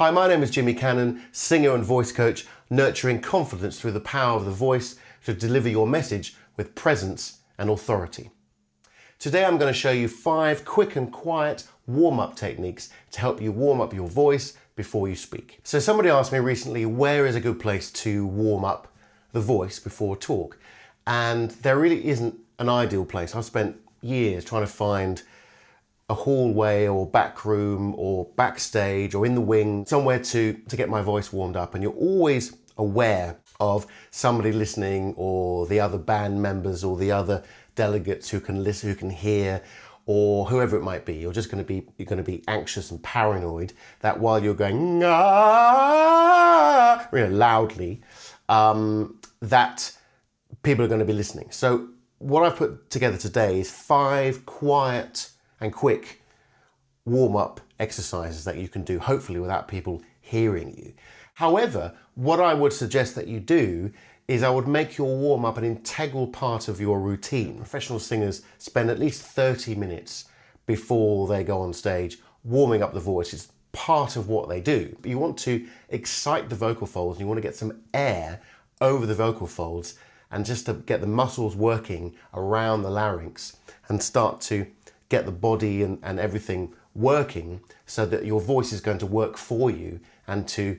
Hi, my name is Jimmy Cannon, singer and voice coach, nurturing confidence through the power of the voice to deliver your message with presence and authority. Today I'm going to show you 5 quick and quiet warm-up techniques to help you warm up your voice before you speak. So somebody asked me recently, where is a good place to warm up the voice before talk? And there really isn't an ideal place. I've spent years trying to find a hallway or back room or backstage or in the wing, somewhere to get my voice warmed up. And you're always aware of somebody listening, or the other band members or the other delegates who can listen, who can hear, or whoever it might be. You're going to be anxious and paranoid that while you're going really loudly, that people are going to be listening. So what I've put together today is 5 quiet and quick warm-up exercises that you can do, hopefully without people hearing you. However, what I would suggest that you do is I would make your warm-up an integral part of your routine. Professional singers spend at least 30 minutes before they go on stage warming up the voice. It's part of what they do. You want to excite the vocal folds, and you want to get some air over the vocal folds, and just to get the muscles working around the larynx and start to get the body and everything working so that your voice is going to work for you and to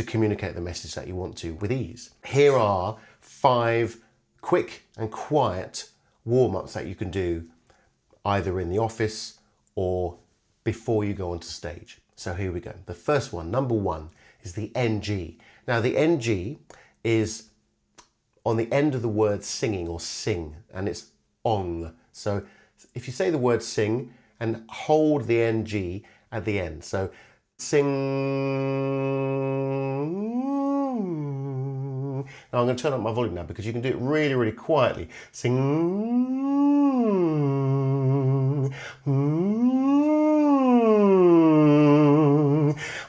communicate the message that you want to with ease. Here are 5 quick and quiet warm-ups that you can do either in the office or before you go onto stage. So here we go. The first one, number 1, is the NG. Now the NG is on the end of the word singing or sing, and it's ong. So if you say the word sing and hold the NG at the end. So sing. Now I'm going to turn up my volume now because you can do it really, really quietly. Sing.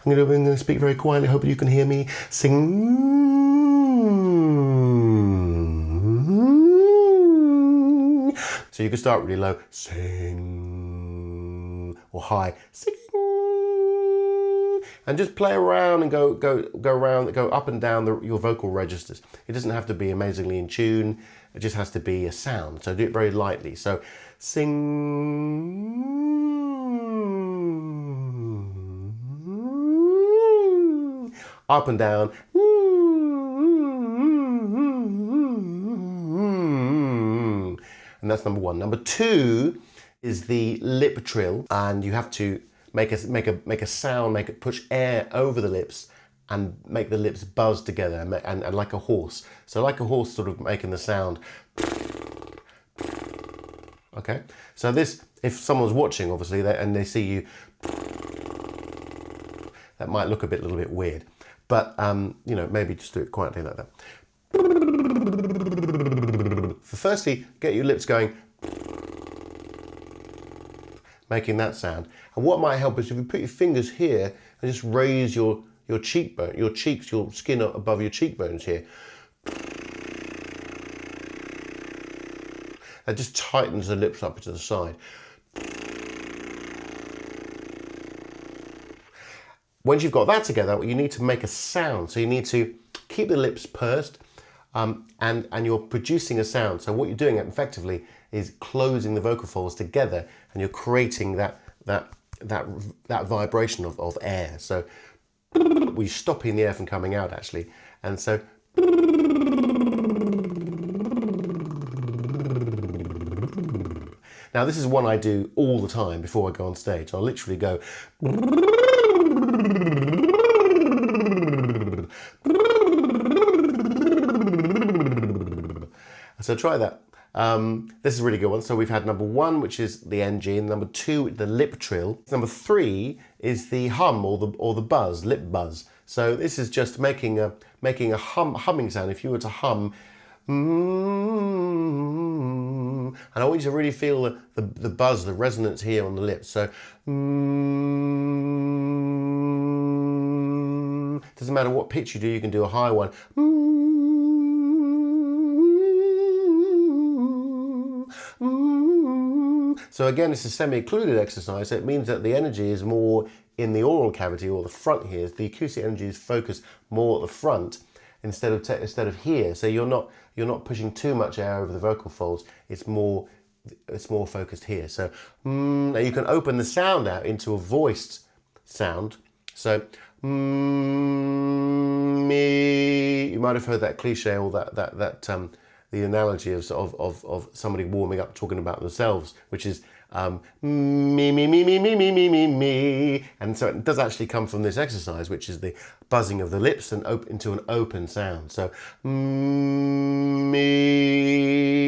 I'm going to speak very quietly, hoping you can hear me. Sing. So you can start really low, sing, or high, sing, and just play around and go around, go up and down your vocal registers. It doesn't have to be amazingly in tune. It just has to be a sound. So do it very lightly. So sing, up and down. And that's number 1. Number 2 is the lip trill, and you have to make a sound, push air over the lips and make the lips buzz together and like a horse. So like a horse sort of making the sound. Okay. So this, if someone's watching obviously and they see you, that might look a little bit weird, but you know, maybe just do it quietly like that. So firstly, get your lips going, making that sound. And what might help is if you put your fingers here and just raise your cheekbone, your cheeks, your skin up above your cheekbones here. That just tightens the lips up to the side. Once you've got that together, you need to make a sound. So you need to keep the lips pursed, and you're producing a sound. So what you're doing effectively is closing the vocal folds together, and you're creating that vibration of air. So we're stopping the air from coming out actually, and so now this is one I do all the time before I go on stage. I'll literally go. So try that. This is a really good one. So we've had number 1, which is the NG, and number 2, the lip trill. Number 3 is the hum or the buzz, lip buzz. So this is just making a humming sound. If you were to hum, and I want you to really feel the buzz, the resonance here on the lips. So doesn't matter what pitch you do, you can do a high one. So again, it's a semi-occluded exercise, so it means that the energy is more in the oral cavity or the front here. The acoustic energy is focused more at the front instead of here. So you're not pushing too much air over the vocal folds. It's more focused here. So now you can open the sound out into a voiced sound. So me. You might have heard that cliche or that the analogy of somebody warming up talking about themselves, which is me, me, me, me, me, me, me, me, me. And so it does actually come from this exercise, which is the buzzing of the lips and into an open sound. So me.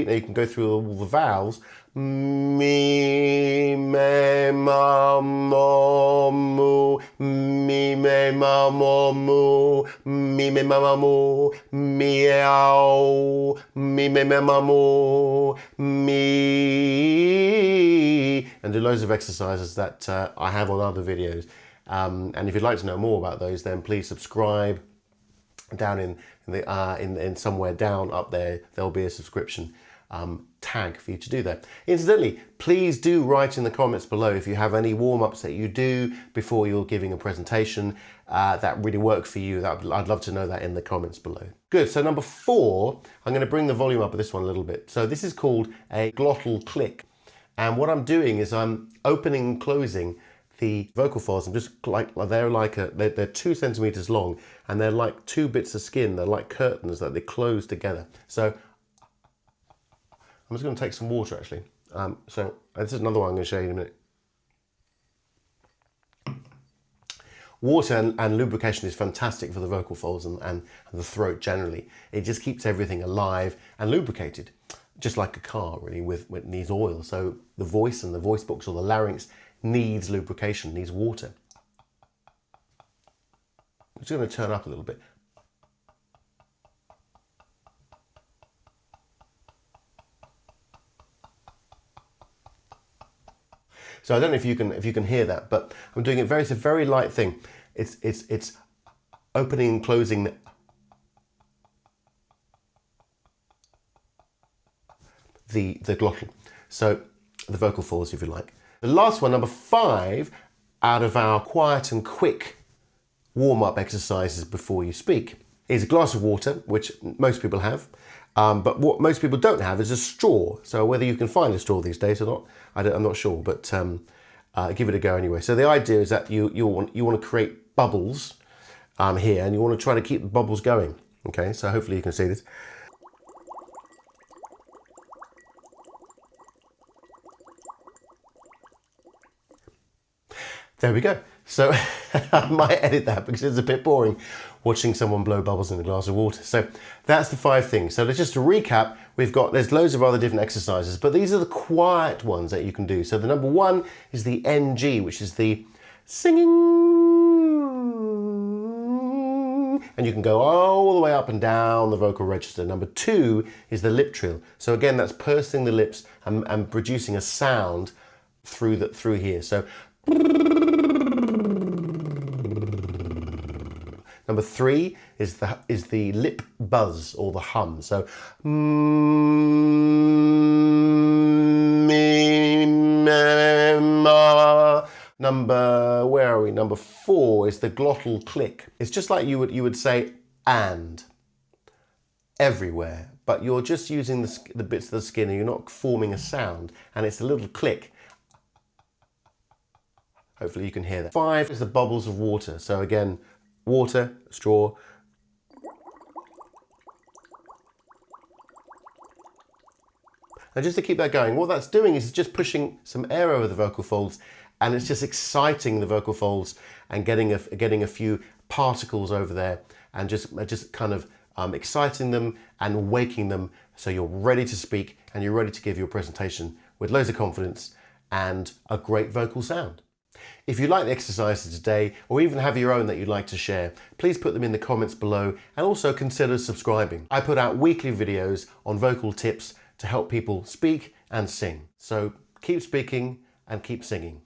Now you can go through all the vowels. Me, me, ma, mo, mu, me, me, ma, mo, mu, me, me, ma, ma, mu, meow, me, me, me, ma, mu, me, and do loads of exercises that I have on other videos. And if you'd like to know more about those, then please subscribe. Down in somewhere down up there, there'll be a subscription tag for you to do that. Incidentally, please do write in the comments below if you have any warm-ups that you do before you're giving a presentation that really work for you. I'd love to know that in the comments below. Good, so number 4, I'm going to bring the volume up of this one a little bit. So this is called a glottal click. And what I'm doing is I'm opening and closing the vocal folds. I'm just they're 2 centimeters long, and they're like 2 bits of skin. They're like curtains that they close together. So I'm just going to take some water actually. So this is another one I'm going to show you in a minute. Water and lubrication is fantastic for the vocal folds and the throat generally. It just keeps everything alive and lubricated, just like a car really with needs oil. So the voice and the voice box or the larynx needs lubrication, needs water. I'm just going to turn up a little bit. So I don't know if you can hear that, but I'm doing it it's a very light thing. It's opening and closing the glottal. So the vocal folds, if you like. The last one, number 5, out of our quiet and quick warm-up exercises before you speak, is a glass of water, which most people have. But what most people don't have is a straw. So whether you can find a straw these days or not, I'm not sure, but give it a go anyway. So the idea is that you want to create bubbles here, and you want to try to keep the bubbles going. Okay, so hopefully you can see this. There we go. So I might edit that because it's a bit boring watching someone blow bubbles in a glass of water. So that's the 5 things. So just to recap, there's loads of other different exercises, but these are the quiet ones that you can do. So the number 1 is the NG, which is the singing. And you can go all the way up and down the vocal register. Number 2 is the lip trill. So again, that's pursing the lips and producing a sound through here. So number 3 is the lip buzz or the hum. So Number 4 is the glottal click. It's just like you would say and everywhere, but you're just using the bits of the skin and you're not forming a sound, and it's a little click. Hopefully you can hear that. 5 is the bubbles of water. So again, water, straw. And just to keep that going, what that's doing is just pushing some air over the vocal folds, and it's just exciting the vocal folds and getting a few particles over there, and just kind of exciting them and waking them so you're ready to speak and you're ready to give your presentation with loads of confidence and a great vocal sound. If you like the exercises today, or even have your own that you'd like to share, please put them in the comments below, and also consider subscribing. I put out weekly videos on vocal tips to help people speak and sing. So keep speaking and keep singing.